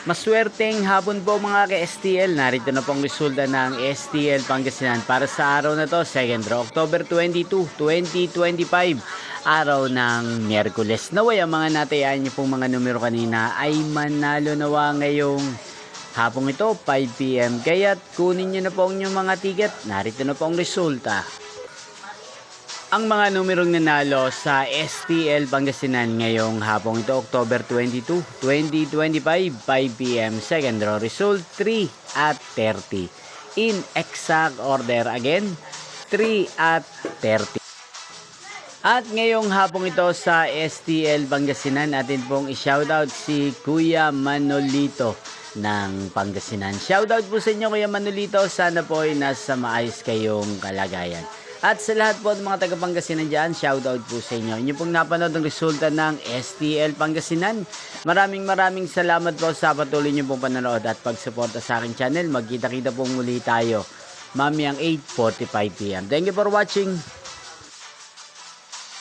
Maswerteng hapon po mga ka-STL. Narito na pong resulta ng STL Pangasinan para sa araw na to, 2nd October 22, 2025. Araw ng Miyerkules. Naway ang mga natayaan niyo pong mga numero kanina ay manalo nawa ngayong hapong ito, 5 PM. Kaya't kunin niyo na po ang inyong mga ticket. Narito na po ang resulta. Ang mga numerong nanalo sa STL Pangasinan ngayong hapong ito, October 22, 2025, 5 PM. Second draw result, 3 at 30. In exact order again, 3 at 30. At ngayong hapong ito sa STL Pangasinan, atin pong i-shoutout si Kuya Manolito ng Pangasinan. Shoutout po sa inyo Kuya Manolito, sana po ay nasa maayos kayong kalagayan. At sa lahat po ng mga taga Pangasinan dyan, shoutout po sa inyo. Inyo pong napanood ang resulta ng STL Pangasinan. Maraming salamat po sa patuloy nyo pong panonood at pagsuporta sa aking channel. Magkita-kita pong muli tayo mamayang 8:45 PM. Thank you for watching.